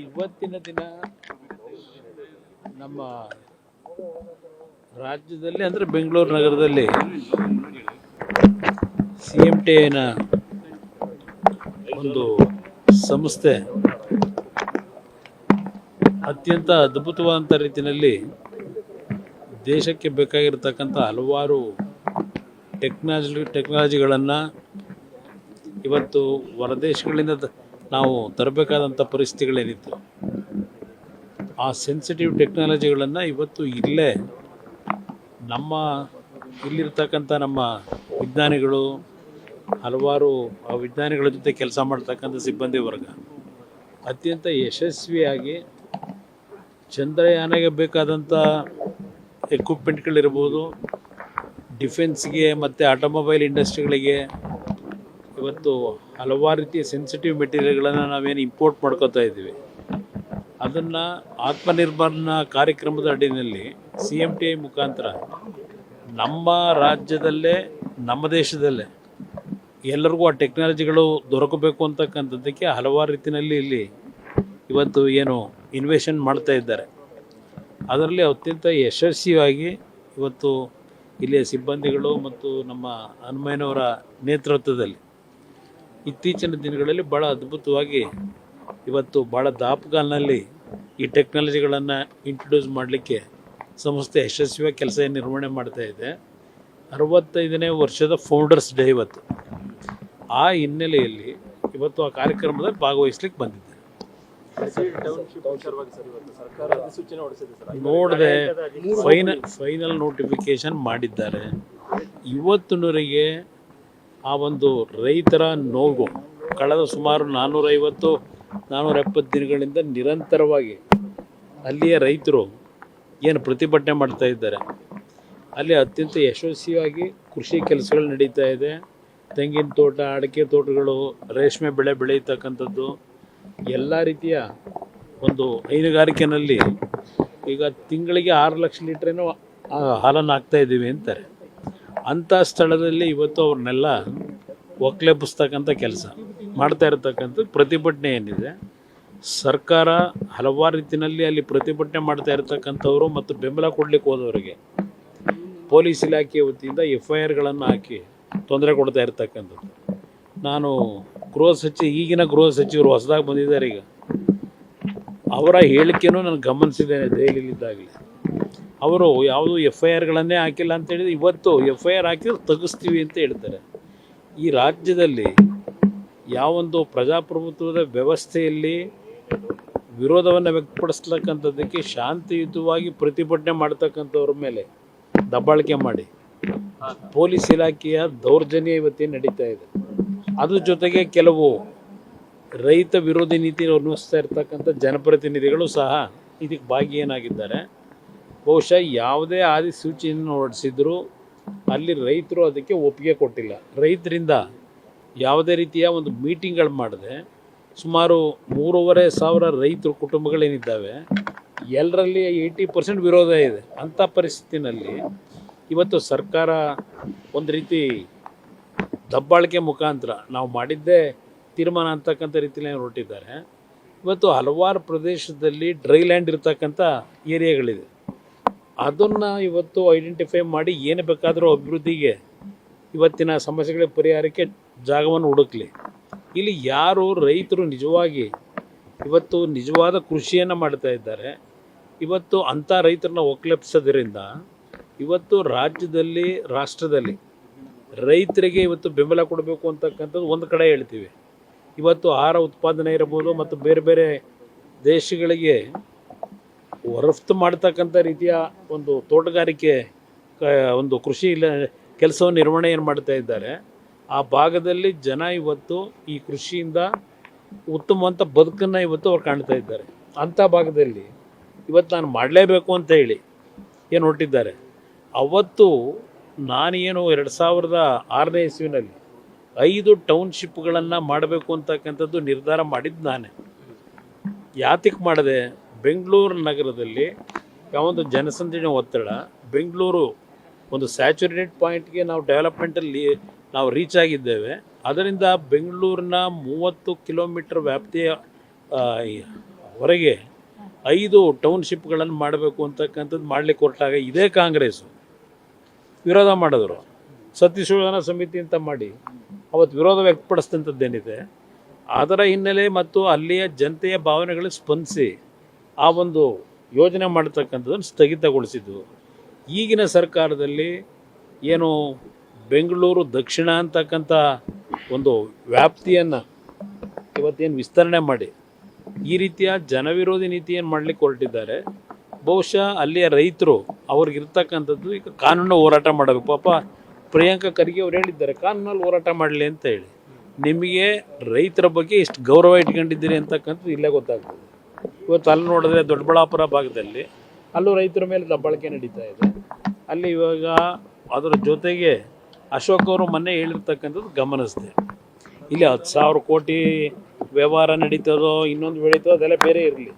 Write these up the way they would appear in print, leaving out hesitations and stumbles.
ಇವತ್ತಿನ ದಿನ ನಮ್ಮ ರಾಜ್ಯದಲ್ಲಿ ಅಂದರೆ ಬೆಂಗಳೂರು ನಗರದಲ್ಲಿ CMTIನ ಒಂದು ಸಂಸ್ಥೆ ಅತ್ಯಂತ ಅದ್ಭುತವಾದಂಥ ರೀತಿಯಲ್ಲಿ ದೇಶಕ್ಕೆ ಬೇಕಾಗಿರತಕ್ಕಂಥ ಹಲವಾರು ಟೆಕ್ನಾಲಜಿಗಳನ್ನು ಇವತ್ತು ಹೊರದೇಶಗಳಿಂದ ನಾವು ತರಬೇಕಾದಂಥ ಪರಿಸ್ಥಿತಿಗಳೇನಿತ್ತು, ಆ ಸೆನ್ಸಿಟಿವ್ ಟೆಕ್ನಾಲಜಿಗಳನ್ನು ಇವತ್ತು ಇಲ್ಲೇ ಇಲ್ಲಿರ್ತಕ್ಕಂಥ ನಮ್ಮ ವಿಜ್ಞಾನಿಗಳು, ಹಲವಾರು ಆ ವಿಜ್ಞಾನಿಗಳ ಜೊತೆ ಕೆಲಸ ಮಾಡ್ತಕ್ಕಂಥ ಸಿಬ್ಬಂದಿ ವರ್ಗ ಅತ್ಯಂತ ಯಶಸ್ವಿಯಾಗಿ ಚಂದ್ರಯಾನಗೆ ಬೇಕಾದಂಥ ಎಕ್ವಿಪ್ಮೆಂಟ್ಗಳಿರ್ಬೋದು, ಡಿಫೆನ್ಸ್ಗೆ ಮತ್ತು ಆಟೋಮೊಬೈಲ್ ಇಂಡಸ್ಟ್ರಿಗಳಿಗೆ ಇವತ್ತು ಹಲವಾರು ರೀತಿಯ ಸೆನ್ಸಿಟಿವ್ ಮೆಟೀರಿಯಲ್ಗಳನ್ನು ನಾವೇನು ಇಂಪೋರ್ಟ್ ಮಾಡ್ಕೋತಾ ಇದ್ದೀವಿ, ಅದನ್ನು ಆತ್ಮನಿರ್ಭರ್ನ ಕಾರ್ಯಕ್ರಮದ ಅಡಿಯಲ್ಲಿ CMTI ಮುಖಾಂತರ ನಮ್ಮ ರಾಜ್ಯದಲ್ಲೇ ನಮ್ಮ ದೇಶದಲ್ಲೇ ಎಲ್ಲರಿಗೂ ಆ ಟೆಕ್ನಾಲಜಿಗಳು ದೊರಕಬೇಕು ಅಂತಕ್ಕಂಥದ್ದಕ್ಕೆ ಹಲವಾರು ರೀತಿಯಲ್ಲಿ ಇಲ್ಲಿ ಇವತ್ತು ಏನು ಇನ್ವೆಷನ್ ಮಾಡ್ತಾ ಇದ್ದಾರೆ. ಅದರಲ್ಲಿ ಅತ್ಯಂತ ಯಶಸ್ವಿಯಾಗಿ ಇವತ್ತು ಇಲ್ಲಿಯ ಸಿಬ್ಬಂದಿಗಳು ಮತ್ತು ನಮ್ಮ ಹನುಮಯ್ಯನವರ ನೇತೃತ್ವದಲ್ಲಿ ಇತ್ತೀಚಿನ ದಿನಗಳಲ್ಲಿ ಭಾಳ ಅದ್ಭುತವಾಗಿ ಇವತ್ತು ಭಾಳ ದಾಪುಗಾಲಿನಲ್ಲಿ ಈ ಟೆಕ್ನಾಲಜಿಗಳನ್ನು ಇಂಟ್ರೊಡ್ಯೂಸ್ ಮಾಡಲಿಕ್ಕೆ ಸಂಸ್ಥೆ ಯಶಸ್ವಿಯಾಗಿ ಕೆಲಸ ನಿರ್ವಹಣೆ ಮಾಡ್ತಾ ಇದೆ. 65ನೇ ವರ್ಷದ ಫೌಂಡರ್ಸ್ ಡೇ ಇವತ್ತು. ಆ ಹಿನ್ನೆಲೆಯಲ್ಲಿ ಇವತ್ತು ಆ ಕಾರ್ಯಕ್ರಮದಲ್ಲಿ ಭಾಗವಹಿಸ್ಲಿಕ್ಕೆ ಬಂದಿದ್ದೆ. ನೋಡಿದೆ, ಫೈನಲ್ ನೋಟಿಫಿಕೇಶನ್ ಮಾಡಿದ್ದಾರೆ. ಇವತ್ತಿನವರೆಗೆ ಆ ಒಂದು ರೈತರ ನೋವು ಕಳೆದ ಸುಮಾರು 450-470 ದಿನಗಳಿಂದ ನಿರಂತರವಾಗಿ ಅಲ್ಲಿಯ ರೈತರು ಏನು ಪ್ರತಿಭಟನೆ ಮಾಡ್ತಾ ಇದ್ದಾರೆ, ಅಲ್ಲಿ ಅತ್ಯಂತ ಯಶಸ್ವಿಯಾಗಿ ಕೃಷಿ ಕೆಲಸಗಳು ನಡೀತಾ ಇದೆ. ತೆಂಗಿನ ತೋಟ, ಅಡಿಕೆ ತೋಟಗಳು, ರೇಷ್ಮೆ ಬೆಳೆ ಬೆಳೆಯತಕ್ಕಂಥದ್ದು, ಎಲ್ಲ ರೀತಿಯ ಒಂದು ಹೈನುಗಾರಿಕೆಯಲ್ಲಿ ಈಗ ತಿಂಗಳಿಗೆ 6 ಲಕ್ಷ ಲೀಟ್ರೇನೋ ಹಾಲನ್ನು ಹಾಕ್ತಾ ಇದ್ದೀವಿ ಅಂತಾರೆ. ಅಂಥ ಸ್ಥಳದಲ್ಲಿ ಇವತ್ತು ಅವ್ರನ್ನೆಲ್ಲ ಒಕ್ಲೆಬ್ಬಿಸ್ತಕ್ಕಂಥ ಕೆಲಸ ಮಾಡ್ತಾ ಇರತಕ್ಕಂಥ ಪ್ರತಿಭಟನೆ ಏನಿದೆ, ಸರ್ಕಾರ ಹಲವಾರು ರೀತಿಯಲ್ಲಿ ಅಲ್ಲಿ ಪ್ರತಿಭಟನೆ ಮಾಡ್ತಾ ಇರತಕ್ಕಂಥವರು ಮತ್ತು ಬೆಂಬಲ ಕೊಡಲಿಕ್ಕೆ ಹೋದವರಿಗೆ ಪೊಲೀಸ್ ಇಲಾಖೆ ವತಿಯಿಂದ FIRಗಳನ್ನು ಹಾಕಿ ತೊಂದರೆ ಕೊಡ್ತಾ ಇರ್ತಕ್ಕಂಥದ್ದು. ನಾನು ಈಗಿನ ಗೃಹ ಸಚಿವರು ಹೊಸದಾಗಿ ಬಂದಿದ್ದಾರೆ, ಈಗ ಅವರ ಹೇಳಿಕೆನೂ ನಾನು ಗಮನಿಸಿದ್ದೇನೆ ದೆಹಲಿಯಲ್ಲಿದ್ದಾಗಲೇ. ಅವರು ಯಾವುದು FIRಗಳನ್ನೇ ಹಾಕಿಲ್ಲ ಅಂತ ಹೇಳಿದ್ರೆ ಇವತ್ತು FIR ಹಾಕಿದ್ರೆ ತೆಗೆಸ್ತೀವಿ ಅಂತ ಹೇಳ್ತಾರೆ. ಈ ರಾಜ್ಯದಲ್ಲಿ ಯಾವೊಂದು ಪ್ರಜಾಪ್ರಭುತ್ವದ ವ್ಯವಸ್ಥೆಯಲ್ಲಿ ವಿರೋಧವನ್ನು ವ್ಯಕ್ತಪಡಿಸ್ತಕ್ಕಂಥದ್ದಕ್ಕೆ ಶಾಂತಿಯುತವಾಗಿ ಪ್ರತಿಭಟನೆ ಮಾಡ್ತಕ್ಕಂಥವ್ರ ಮೇಲೆ ದಬ್ಬಾಳಿಕೆ ಮಾಡಿ ಪೊಲೀಸ್ ಇಲಾಖೆಯ ದೌರ್ಜನ್ಯ ಇವತ್ತೇನು ನಡೀತಾ ಇದೆ, ಅದ್ರ ಜೊತೆಗೆ ಕೆಲವು ರೈತ ವಿರೋಧಿ ನೀತಿ ಅನುಸರಿಸ್ತಾ ಇರ್ತಕ್ಕಂಥ ಜನಪ್ರತಿನಿಧಿಗಳು ಸಹ ಇದಕ್ಕೆ ಭಾಗಿಯಾಗಿದ್ದಾರೆ. ಬಹುಶಃ ಯಾವುದೇ ಆದಿಸೂಚಿಯನ್ನು ಹೊರಡಿಸಿದ್ರು ಅಲ್ಲಿ ರೈತರು ಅದಕ್ಕೆ ಒಪ್ಪಿಗೆ ಕೊಟ್ಟಿಲ್ಲ. ರೈತರಿಂದ ಯಾವುದೇ ರೀತಿಯ ಒಂದು ಮೀಟಿಂಗ್ಗಳು ಮಾಡದೆ ಸುಮಾರು 3,500 ರೈತರು ಕುಟುಂಬಗಳೇನಿದ್ದಾವೆ ಎಲ್ಲರಲ್ಲಿ 80% ವಿರೋಧ ಇದೆ. ಅಂಥ ಪರಿಸ್ಥಿತಿನಲ್ಲಿ ಇವತ್ತು ಸರ್ಕಾರ ಒಂದು ರೀತಿ ದಬ್ಬಾಳಿಕೆ ಮುಖಾಂತರ ನಾವು ಮಾಡಿದ್ದೇ ತೀರ್ಮಾನ ಅಂತಕ್ಕಂಥ ರೀತಿಯಲ್ಲಿ ಹೊರಟಿದ್ದಾರೆ. ಇವತ್ತು ಹಲವಾರು ಪ್ರದೇಶದಲ್ಲಿ ಡ್ರೈ ಲ್ಯಾಂಡ್ ಇರ್ತಕ್ಕಂಥ ಏರಿಯಾಗಳಿದೆ, ಅದನ್ನು ಇವತ್ತು ಐಡೆಂಟಿಫೈ ಮಾಡಿ ಏನು ಬೇಕಾದರೂ ಅಭಿವೃದ್ಧಿಗೆ ಇವತ್ತಿನ ಸಮಸ್ಯೆಗಳ ಪರಿಹಾರಕ್ಕೆ ಜಾಗವನ್ನು ಹುಡುಕಲಿ. ಇಲ್ಲಿ ಯಾರು ರೈತರು ನಿಜವಾಗಿ ಇವತ್ತು ನಿಜವಾದ ಕೃಷಿಯನ್ನು ಮಾಡ್ತಾ ಇದ್ದಾರೆ, ಇವತ್ತು ಅಂಥ ರೈತರನ್ನ ಒಕ್ಲೆಬ್ಸೋದ್ರಿಂದ ಇವತ್ತು ರಾಜ್ಯದಲ್ಲಿ ರಾಷ್ಟ್ರದಲ್ಲಿ ರೈತರಿಗೆ ಇವತ್ತು ಬೆಂಬಲ ಕೊಡಬೇಕು ಅಂತಕ್ಕಂಥದ್ದು ಒಂದು ಕಡೆ ಹೇಳ್ತೀವಿ. ಇವತ್ತು ಆಹಾರ ಉತ್ಪಾದನೆ ಇರ್ಬೋದು ಮತ್ತು ಬೇರೆ ಬೇರೆ ದೇಶಗಳಿಗೆ ರಫ್ತು ಮಾಡ್ತಕ್ಕಂಥ ರೀತಿಯ ಒಂದು ತೋಟಗಾರಿಕೆ ಒಂದು ಕೃಷಿ ಕೆಲಸವನ್ನು ನಿರ್ವಹಣೆ ಏನು ಮಾಡ್ತಾ ಇದ್ದಾರೆ, ಆ ಭಾಗದಲ್ಲಿ ಜನ ಇವತ್ತು ಈ ಕೃಷಿಯಿಂದ ಉತ್ತಮವಂತ ಬದುಕನ್ನು ಇವತ್ತು ಅವ್ರು ಕಾಣ್ತಾ ಇದ್ದಾರೆ. ಅಂಥ ಭಾಗದಲ್ಲಿ ಇವತ್ತು ನಾನು ಮಾಡಲೇಬೇಕು ಅಂತ ಹೇಳಿ ಏನು ಹೊರಟಿದ್ದಾರೆ. ಅವತ್ತು ನಾನೇನು 2006ನೇ ಇಸ್ವಿನಲ್ಲಿ 5 ಟೌನ್ಶಿಪ್ಗಳನ್ನು ಮಾಡಬೇಕು ಅಂತಕ್ಕಂಥದ್ದು ನಿರ್ಧಾರ ಮಾಡಿದ್ದು ನಾನೇ. ಯಾತಕ್ಕೆ ಮಾಡಿದೆ? ಬೆಂಗಳೂರು ನಗರದಲ್ಲಿ ಯಾವೊಂದು ಜನಸಂಖ್ಯೆಯ ಒತ್ತಡ, ಬೆಂಗಳೂರು ಒಂದು ಸ್ಯಾಚುರೇಟೆಡ್ ಪಾಯಿಂಟ್ಗೆ ನಾವು ಡೆವಲಪ್ಮೆಂಟಲ್ಲಿ ನಾವು ರೀಚ್ ಆಗಿದ್ದೇವೆ. ಅದರಿಂದ ಬೆಂಗಳೂರಿನ 30 ಕಿಲೋಮೀಟರ್ ವ್ಯಾಪ್ತಿಯ ಹೊರಗೆ 5 ಟೌನ್ಶಿಪ್ಗಳನ್ನು ಮಾಡಬೇಕು ಅಂತಕ್ಕಂಥದ್ದು ಮಾಡಲಿಕ್ಕೆ ಹೊರಟಾಗ ಇದೇ ಕಾಂಗ್ರೆಸ್ಸು ವಿರೋಧ ಮಾಡಿದ್ರು. ಸತ್ಯಶೋಧನಾ ಸಮಿತಿ ಅಂತ ಮಾಡಿ ಅವತ್ತು ವಿರೋಧ ವ್ಯಕ್ತಪಡಿಸಿದಂಥದ್ದೇನಿದೆ ಅದರ ಹಿನ್ನೆಲೆ ಮತ್ತು ಅಲ್ಲಿಯ ಜನತೆಯ ಭಾವನೆಗಳಿಗೆ ಸ್ಪಂದಿಸಿ ಆ ಒಂದು ಯೋಜನೆ ಮಾಡತಕ್ಕಂಥದ್ದನ್ನು ಸ್ಥಗಿತಗೊಳಿಸಿದ್ದು. ಈಗಿನ ಸರ್ಕಾರದಲ್ಲಿ ಏನು ಬೆಂಗಳೂರು ದಕ್ಷಿಣ ಅಂತಕ್ಕಂಥ ಒಂದು ವ್ಯಾಪ್ತಿಯನ್ನು ಇವತ್ತೇನು ವಿಸ್ತರಣೆ ಮಾಡಿ ಈ ರೀತಿಯ ಜನವಿರೋಧಿ ನೀತಿಯನ್ನು ಮಾಡಲಿಕ್ಕೆ ಹೊರಟಿದ್ದಾರೆ. ಬಹುಶಃ ಅಲ್ಲಿಯ ರೈತರು ಅವ್ರಿಗಿರ್ತಕ್ಕಂಥದ್ದು ಈಗ ಕಾನೂನು ಹೋರಾಟ ಮಾಡಬೇಕು. ಪಾಪ ಪ್ರಿಯಾಂಕಾ ಖರ್ಗೆ ಅವ್ರು ಹೇಳಿದ್ದಾರೆ ಕಾನೂನಲ್ಲಿ ಹೋರಾಟ ಮಾಡಲಿ ಅಂತ ಹೇಳಿ. ನಿಮಗೆ ರೈತರ ಬಗ್ಗೆ ಇಷ್ಟು ಗೌರವ ಇಟ್ಕೊಂಡಿದ್ದೀರಿ ಅಂತಕ್ಕಂಥದ್ದು ಇಲ್ಲೇ ಗೊತ್ತಾಗ್ತದೆ. ಇವತ್ತು ಅಲ್ಲಿ ನೋಡಿದ್ರೆ ದೊಡ್ಡಬಳ್ಳಾಪುರ ಭಾಗದಲ್ಲಿ ಅಲ್ಲೂ ರೈತರ ಮೇಲೆ ದಬ್ಬಾಳಿಕೆ ನಡೀತಾ ಇದೆ. ಅಲ್ಲಿ ಇವಾಗ ಅದರ ಜೊತೆಗೆ ಅಶೋಕ್ ಅವರು ಮೊನ್ನೆ ಹೇಳಿರ್ತಕ್ಕಂಥದ್ದು ಗಮನಿಸಿದೆ. ಇಲ್ಲಿ 10,000 ಕೋಟಿ ವ್ಯವಹಾರ ನಡೀತದೋ ಇನ್ನೊಂದು ಬೆಳೀತದೋ ಅದೆಲ್ಲ ಬೇರೆ ಇರಲಿ.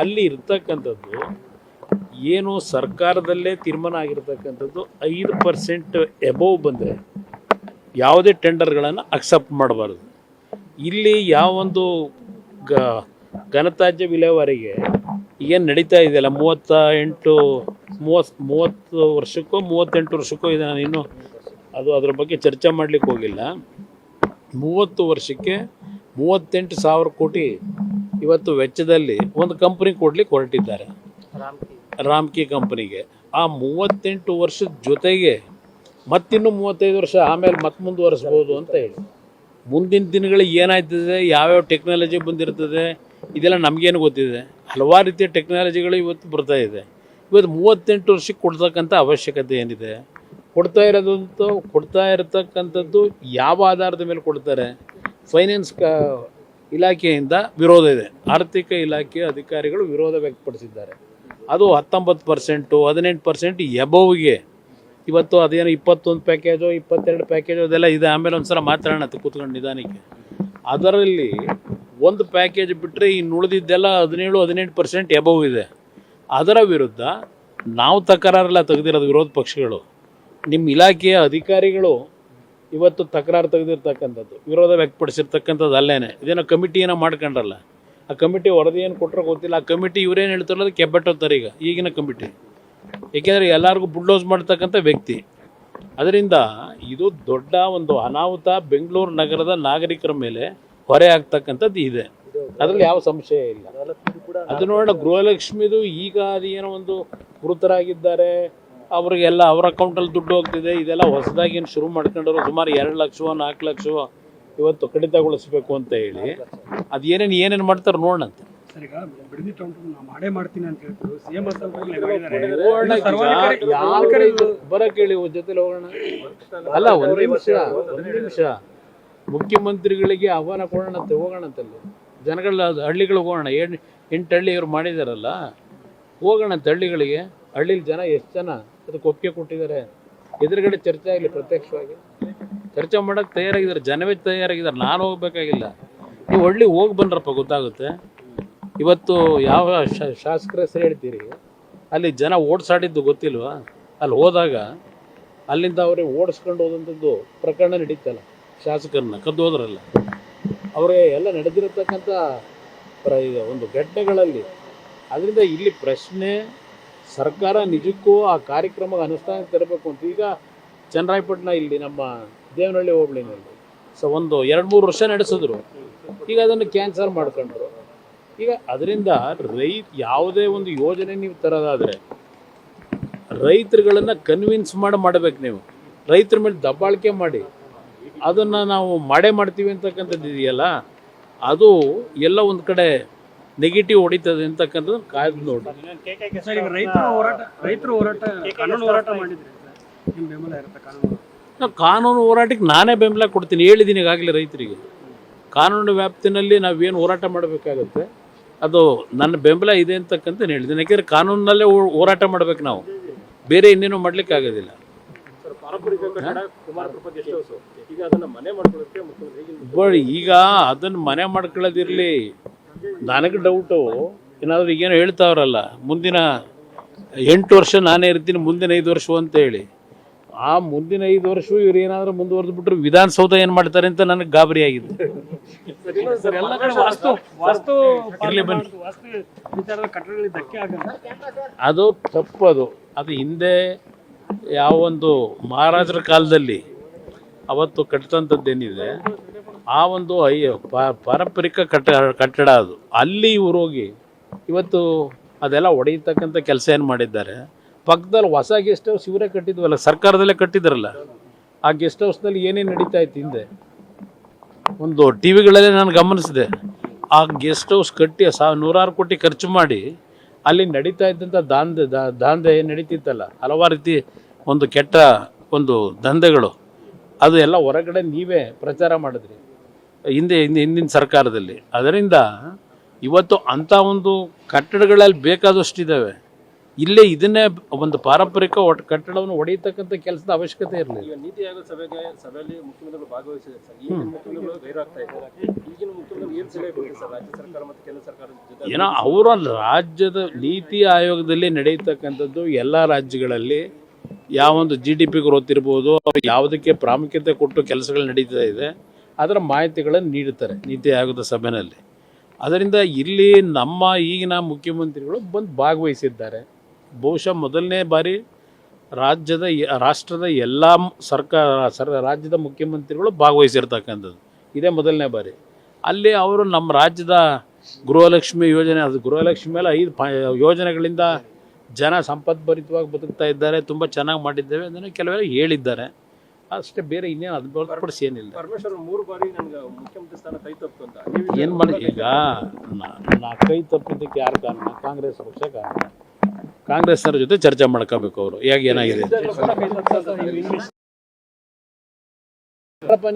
ಅಲ್ಲಿ ಇರ್ತಕ್ಕಂಥದ್ದು ಏನು ಸರ್ಕಾರದಲ್ಲೇ ತೀರ್ಮಾನ ಆಗಿರ್ತಕ್ಕಂಥದ್ದು 5% ಎಬೋವ್ ಬಂದರೆ ಯಾವುದೇ ಟೆಂಡರ್ಗಳನ್ನು ಅಕ್ಸೆಪ್ಟ್ ಮಾಡಬಾರ್ದು. ಇಲ್ಲಿ ಯಾವೊಂದು ಘನತ್ಯಾಜ್ಯ ವಿಲೇವಾರಿಗೆ ಏನು ನಡೀತಾ ಇದೆಯಲ್ಲ 30 ವರ್ಷಕ್ಕೋ 38 ವರ್ಷಕ್ಕೋ ಇದೆ. ನಾನು ಇನ್ನೂ ಅದ್ರ ಬಗ್ಗೆ ಚರ್ಚೆ ಮಾಡಲಿಕ್ಕೆ ಹೋಗಿಲ್ಲ. 30 ವರ್ಷಕ್ಕೆ 38,000 ಕೋಟಿ ಇವತ್ತು ವೆಚ್ಚದಲ್ಲಿ ಒಂದು ಕಂಪ್ನಿ ಕೊಡ್ಲಿಕ್ಕೆ ಹೊರಟಿದ್ದಾರೆ, ರಾಮ್ಕಿ ಕಂಪ್ನಿಗೆ. ಆ 38 ವರ್ಷದ ಜೊತೆಗೆ ಮತ್ತಿನ್ನೂ 35 ವರ್ಷ ಆಮೇಲೆ ಮತ್ತೆ ಮುಂದುವರಿಸ್ಬೋದು ಅಂತ ಹೇಳಿ. ಮುಂದಿನ ದಿನಗಳಿಗೆ ಏನಾಯ್ತದೆ, ಯಾವ್ಯಾವ ಟೆಕ್ನಾಲಜಿ ಬಂದಿರ್ತದೆ ಇದೆಲ್ಲ ನಮಗೇನು ಗೊತ್ತಿದೆ. ಹಲವಾರು ರೀತಿಯ ಟೆಕ್ನಾಲಜಿಗಳು ಇವತ್ತು ಬರ್ತಾ ಇದೆ. ಇವತ್ತು 38 ವರ್ಷಕ್ಕೆ ಕೊಡ್ತಕ್ಕಂಥ ಅವಶ್ಯಕತೆ ಏನಿದೆ? ಕೊಡ್ತಾ ಇರತಕ್ಕಂಥದ್ದು ಯಾವ ಆಧಾರದ ಮೇಲೆ ಕೊಡ್ತಾರೆ? ಫೈನಾನ್ಸ್ ಇಲಾಖೆಯಿಂದ ವಿರೋಧ ಇದೆ. ಆರ್ಥಿಕ ಇಲಾಖೆಯ ಅಧಿಕಾರಿಗಳು ವಿರೋಧ ವ್ಯಕ್ತಪಡಿಸಿದ್ದಾರೆ. ಅದು 19%, 18% ಎಬೋವ್ಗೆ ಇವತ್ತು ಅದೇನು 21 ಪ್ಯಾಕೇಜು 22 ಪ್ಯಾಕೇಜು ಅದೆಲ್ಲ ಇದೆ. ಆಮೇಲೆ ಒಂದು ಸಲ ಮಾತಾಡೋಣ ಕೂತ್ಕೊಂಡು ನಿಧಾನಕ್ಕೆ. ಅದರಲ್ಲಿ ಒಂದು ಪ್ಯಾಕೇಜ್ ಬಿಟ್ಟರೆ ಇನ್ನು ಉಳಿದಿದ್ದೆಲ್ಲ 17-18% ಎಬೋವ್ ಇದೆ. ಅದರ ವಿರುದ್ಧ ನಾವು ತಕರಾರೆಲ್ಲ ತೆಗೆದಿರೋದು ವಿರೋಧ ಪಕ್ಷಗಳು, ನಿಮ್ಮ ಇಲಾಖೆಯ ಅಧಿಕಾರಿಗಳು ಇವತ್ತು ತಕರಾರು ತೆಗೆದಿರ್ತಕ್ಕಂಥದ್ದು, ವಿರೋಧ ವ್ಯಕ್ತಪಡಿಸಿರ್ತಕ್ಕಂಥದ್ದು ಅಲ್ಲೇನೆ. ಇದೇನೋ ಕಮಿಟಿಯನ್ನು ಮಾಡ್ಕೊಂಡ್ರಲ್ಲ, ಆ ಕಮಿಟಿ ವರದಿ ಏನು ಕೊಟ್ಟರೋ ಗೊತ್ತಿಲ್ಲ. ಆ ಕಮಿಟಿ ಇವರೇನು ಹೇಳ್ತಾರಲ್ಲ ಅದು ಕೆಬ್ಬಟ್ಟೋಗ್ತಾರೆ ಈಗಿನ ಕಮಿಟಿ. ಏಕೆಂದರೆ ಎಲ್ಲರಿಗೂ ಬುಲ್ಡೋಸ್ ಮಾಡ್ತಕ್ಕಂಥ ವ್ಯಕ್ತಿ. ಅದರಿಂದ ಇದು ದೊಡ್ಡ ಒಂದು ಅನಾಹುತ ಬೆಂಗಳೂರು ನಗರದ ನಾಗರಿಕರ ಮೇಲೆ ಹೊರೆ ಆಗ್ತಕ್ಕಂಥದ್ದು ಇದೆ. ಅದರಲ್ಲಿ ಯಾವ ಸಂಶಯ ಇಲ್ಲ. ಅದು ನೋಡೋಣ, ಗೃಹಲಕ್ಷ್ಮಿದು ಈಗ ಅದೇನೋ ಒಂದು ಮೃತರಾಗಿದ್ದಾರೆ, ಅವ್ರಿಗೆಲ್ಲ ಅವ್ರ ಅಕೌಂಟಲ್ಲಿ ದುಡ್ಡು ಹೋಗ್ತಿದೆ. ಇದೆಲ್ಲ ಹೊಸದಾಗಿ ಏನು ಶುರು ಮಾಡ್ಕೊಂಡವರು ಸುಮಾರು 2 ಲಕ್ಷ 4 ಲಕ್ಷ ಇವತ್ತು ಕಡಿತಗೊಳಿಸ್ಬೇಕು ಅಂತ ಹೇಳಿ ಅದು ಏನೇನು ಮಾಡ್ತಾರೆ ನೋಡೋಣ ಅಂತ. ಬರಕ್ಕೆ ಹೇಳಿ ಜೊತೆಲಿ ಹೋಗೋಣ. ಅಲ್ಲ, ಒಂದು ನಿಮಿಷ ಮುಖ್ಯಮಂತ್ರಿಗಳಿಗೆ ಆಹ್ವಾನ ಕೊಡೋಣಂತೆ, ಹೋಗೋಣಂತಲ್ಲಿ ಜನಗಳ ಹಳ್ಳಿಗಳಿಗೆ ಹೋಗೋಣ. 8 ಹಳ್ಳಿ ಇವ್ರು ಮಾಡಿದಾರಲ್ಲ, ಹೋಗೋಣಂತೆ ಹಳ್ಳಿಗಳಿಗೆ. ಹಳ್ಳಿಲಿ ಜನ ಎಷ್ಟು ಜನ ಅದಕ್ಕೆ ಒಪ್ಪಿಗೆ ಕೊಟ್ಟಿದ್ದಾರೆ? ಎದುರುಗಡೆ ಚರ್ಚೆ ಆಗಲಿ, ಪ್ರತ್ಯಕ್ಷವಾಗಿ ಚರ್ಚೆ ಮಾಡೋಕ್ಕೆ ತಯಾರಾಗಿದ್ದಾರೆ, ಜನವೇ ತಯಾರಾಗಿದ್ದಾರೆ. ನಾನು ಹೋಗ್ಬೇಕಾಗಿಲ್ಲ, ನೀವು ಹಳ್ಳಿ ಹೋಗಿ ಬಂದ್ರಪ್ಪ ಗೊತ್ತಾಗುತ್ತೆ. ಇವತ್ತು ಯಾವ ಶಾಸಕರ ಹೆಸರು ಹೇಳ್ತೀರಿ, ಅಲ್ಲಿ ಜನ ಓಡಿಸಾಡಿದ್ದು ಗೊತ್ತಿಲ್ವಾ? ಅಲ್ಲಿ ಹೋದಾಗ ಅಲ್ಲಿಂದ ಅವ್ರಿಗೆ ಓಡಿಸ್ಕೊಂಡು ಹೋದಂಥದ್ದು ಪ್ರಕರಣ ನಡೀತಲ್ಲ, ಶಾಸಕರನ್ನ ಕದ್ದು ಹೋದ್ರಲ್ಲ, ಅವ್ರಿಗೆ ಎಲ್ಲ ನಡೆದಿರತಕ್ಕಂಥ ಒಂದು ಘಟನೆಗಳಲ್ಲಿ. ಅದರಿಂದ ಇಲ್ಲಿ ಪ್ರಶ್ನೆ ಸರ್ಕಾರ ನಿಜಕ್ಕೂ ಆ ಕಾರ್ಯಕ್ರಮಕ್ಕೆ ಅನುಷ್ಠಾನಕ್ಕೆ ತರಬೇಕು ಅಂತ. ಈಗ ಚನ್ನರಾಯಪಟ್ಟಣ ಇಲ್ಲಿ ನಮ್ಮ ದೇವನಹಳ್ಳಿ ಹೋಬಳಿನಲ್ಲಿ ಒಂದು 2-3 ವರ್ಷ ನಡೆಸಿದ್ರು. ಈಗ ಅದನ್ನು ಕ್ಯಾನ್ಸಲ್ ಮಾಡ್ಕೊಂಡ್ರು. ಈಗ ಅದರಿಂದ ಯಾವುದೇ ಒಂದು ಯೋಜನೆ ನೀವು ತರೋದಾದರೆ ರೈತರುಗಳನ್ನು ಕನ್ವಿನ್ಸ್ ಮಾಡಬೇಕು. ನೀವು ರೈತರ ಮೇಲೆ ದಬ್ಬಾಳಿಕೆ ಮಾಡಿ ಅದನ್ನು ನಾವು ಮಾಡ್ತೀವಿ ಅಂತಕ್ಕಂಥದ್ದು ಇದೆಯಲ್ಲ, ಅದು ಎಲ್ಲ ಒಂದು ಕಡೆ ನೆಗೆಟಿವ್ ಹೊಡಿತದೆ ಅಂತಕ್ಕಂಥದ್ದು ಕಾಯ್ದು ನೋಡಿ. ಕಾನೂನು ಹೋರಾಟಕ್ಕೆ ನಾನೇ ಬೆಂಬಲ ಕೊಡ್ತೀನಿ, ಹೇಳಿದ್ದೀನಿ ಈಗಾಗಲೇ. ರೈತರಿಗೆ ಕಾನೂನು ವ್ಯಾಪ್ತಿನಲ್ಲಿ ನಾವೇನು ಹೋರಾಟ ಮಾಡಬೇಕಾಗತ್ತೆ ಅದು ನನ್ನ ಬೆಂಬಲ ಇದೆ ಅಂತಕ್ಕಂತ ಹೇಳಿದ್ದೀನಿ. ಯಾಕೆಂದರೆ ಕಾನೂನಿನಲ್ಲೇ ಹೋರಾಟ ಮಾಡಬೇಕು, ನಾವು ಬೇರೆ ಇನ್ನೇನು ಮಾಡಲಿಕ್ಕೆ ಆಗೋದಿಲ್ಲ. ಈಗ ಅದನ್ನು ಮನೆ ಮಾಡ್ಕೊಳ್ಳೋದಿರಲಿ, ನನಗೆ ಡೌಟು ಏನಾದರೂ ಈಗೇನೋ ಹೇಳ್ತಾವ್ರಲ್ಲ ಮುಂದಿನ 8 ವರ್ಷ ನಾನೇ ಇರ್ತೀನಿ, ಮುಂದಿನ 5 ವರ್ಷ ಅಂತ ಹೇಳಿ. ಆ ಮುಂದಿನ 5 ವರ್ಷವೂ ಇವ್ರು ಏನಾದರೂ ಮುಂದುವರೆದು ಬಿಟ್ರೆ ವಿಧಾನಸೌಧ ಏನು ಮಾಡ್ತಾರೆ ಅಂತ ನನಗೆ ಗಾಬರಿ ಆಗಿದೆ. ಅದು ತಪ್ಪು. ಅದು ಹಿಂದೆ ಯಾವೊಂದು ಮಹಾರಾಜರ ಕಾಲದಲ್ಲಿ ಅವತ್ತು ಕಟ್ಟಿದಂಥದ್ದೇನಿದೆ ಆ ಒಂದು ಪಾರಂಪರಿಕ ಕಟ್ಟಡ ಅದು. ಅಲ್ಲಿ ಇವ್ರು ಹೋಗಿ ಇವತ್ತು ಅದೆಲ್ಲ ಹೊಡೆಯತಕ್ಕಂಥ ಕೆಲಸ ಏನು ಮಾಡಿದ್ದಾರೆ. ಪಕ್ಕದಲ್ಲಿ ಹೊಸ ಗೆಸ್ಟ್ ಹೌಸ್ ಇವರೇ ಕಟ್ಟಿದ್ವಲ್ಲ, ಸರ್ಕಾರದಲ್ಲೇ ಕಟ್ಟಿದ್ರಲ್ಲ. ಆ ಗೆಸ್ಟ್ ಹೌಸ್ನಲ್ಲಿ ಏನೇನು ನಡೀತಾ ಇತ್ತು ಹಿಂದೆ ಒಂದು ಟಿ ವಿಗಳಲ್ಲೇ ನಾನು ಗಮನಿಸಿದೆ. ಆ ಗೆಸ್ಟ್ ಹೌಸ್ ಕಟ್ಟಿ ನೂರಾರು ಕೋಟಿ ಖರ್ಚು ಮಾಡಿ ಅಲ್ಲಿ ನಡೀತಾ ಇದ್ದಂಥ ದಾಂಧೆ ನಡೀತಿತ್ತಲ್ಲ, ಹಲವಾರು ರೀತಿ ಒಂದು ಕೆಟ್ಟ ಒಂದು ದಂಧೆಗಳು, ಅದು ಎಲ್ಲ ಹೊರಗಡೆ ನೀವೇ ಪ್ರಚಾರ ಮಾಡಿದ್ರಿ ಹಿಂದಿನ ಸರ್ಕಾರದಲ್ಲಿ. ಅದರಿಂದ ಇವತ್ತು ಅಂಥ ಒಂದು ಕಟ್ಟಡಗಳಲ್ಲಿ ಬೇಕಾದಷ್ಟಿದ್ದಾವೆ. ಇಲ್ಲೇ ಇದನ್ನೇ ಒಂದು ಪಾರಂಪರಿಕ ಕಟ್ಟಡವನ್ನು ಹೊಡೆಯತಕ್ಕಂಥ ಕೆಲಸದ ಅವಶ್ಯಕತೆ ಇರಲಿಲ್ಲ. ನೀತಿ ಆಯೋಗ ಸಭೆಯಲ್ಲಿ ಮುಖ್ಯಮಂತ್ರಿಗಳು ಭಾಗವಹಿಸಿದ್ದಾರೆ ಸರ್. ಈಗ ಮುಖ್ಯಮಂತ್ರಿಗಳು ಗೈರಾಗ್ತಾ ಇದ್ದಾರೆ. ಈಗಿನ ಮುಖ್ಯಮಂತ್ರಿಗಳು ಏನು ಸಲಹೆ ಕೊಡ್ತಾರೆ ಸರ್ ರಾಜ್ಯ ಸರ್ಕಾರ ಮತ್ತು ಕೇಂದ್ರ ಸರ್ಕಾರದ ಜೊತೆ? ಏನೋ ಅವರ ರಾಜ್ಯದ ನೀತಿ ಆಯೋಗದಲ್ಲಿ ನಡೆಯತಕ್ಕಂಥದ್ದು ಎಲ್ಲ ರಾಜ್ಯಗಳಲ್ಲಿ ಯಾವೊಂದು GDP ಗ್ರೋತ್ ಇರ್ಬೋದು, ಯಾವುದಕ್ಕೆ ಪ್ರಾಮುಖ್ಯತೆ ಕೊಟ್ಟು ಕೆಲಸಗಳು ನಡೀತಾ ಇದೆ ಅದರ ಮಾಹಿತಿಗಳನ್ನು ನೀಡುತ್ತಾರೆ ನೀತಿ ಆಯೋಗದ ಸಭೆಯಲ್ಲಿ. ಅದರಿಂದ ಇಲ್ಲಿ ನಮ್ಮ ಈಗಿನ ಮುಖ್ಯಮಂತ್ರಿಗಳು ಬಂದು ಭಾಗವಹಿಸಿದ್ದಾರೆ. ಬಹುಶಃ ಮೊದಲನೇ ಬಾರಿ ರಾಷ್ಟ್ರದ ಎಲ್ಲ ರಾಜ್ಯದ ಮುಖ್ಯಮಂತ್ರಿಗಳು ಭಾಗವಹಿಸಿರ್ತಕ್ಕಂಥದ್ದು ಇದೇ ಮೊದಲನೇ ಬಾರಿ. ಅಲ್ಲಿ ಅವರು ನಮ್ಮ ರಾಜ್ಯದ ಗೃಹಲಕ್ಷ್ಮಿ ಯೋಜನೆ, ಅದು ಗೃಹಲಕ್ಷ್ಮಿ ಮೇಲೆ 5 ಯೋಜನೆಗಳಿಂದ ಜನ ಸಂಪದ್ಭರಿತವಾಗಿ ಬದುಕ್ತಾ ಇದ್ದಾರೆ, ತುಂಬ ಚೆನ್ನಾಗಿ ಮಾಡಿದ್ದೇವೆ ಅದನ್ನು ಕೆಲವೆಲ್ಲ ಹೇಳಿದ್ದಾರೆ. ಅಷ್ಟೇ, ಬೇರೆ ಇನ್ನೇನು ಅದು ಹೊರತುಪಡಿಸಿ ಏನಿಲ್ಲ. ಪರಮೇಶ್ವರ್ 3 ಬಾರಿ ನನಗೆ ಮುಖ್ಯಮಂತ್ರಿ ಸ್ಥಾನ ಕೈ ತಪ್ಪು ಅಂತ ಏನು ಮಾಡಿ ಈಗ ನಾ ಕೈ ತಪ್ಪಿದ್ದಕ್ಕೆ ಯಾರು ಕಾರಣ? ಕಾಂಗ್ರೆಸ್ ಪಕ್ಷ ಕಾರಣ. ಕಾಂಗ್ರೆಸ್ನವ್ರ ಜೊತೆ ಚರ್ಚೆ ಮಾಡ್ಕೋಬೇಕು ಅವರು. ಹೇಗೆ ಏನಾಗಿದೆ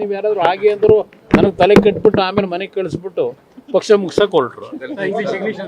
ನೀವು ಯಾರಾದರೂ ಹಾಗೆ ಅಂದರು ನನಗೆ ತಲೆ ಕಟ್ಬಿಟ್ಟು ಆಮೇಲೆ ಮನೆಗೆ ಕಳಿಸ್ಬಿಟ್ಟು ಪಕ್ಷ ಮುಗಿಸೋಕೆ ಹೊರಟ್ರು.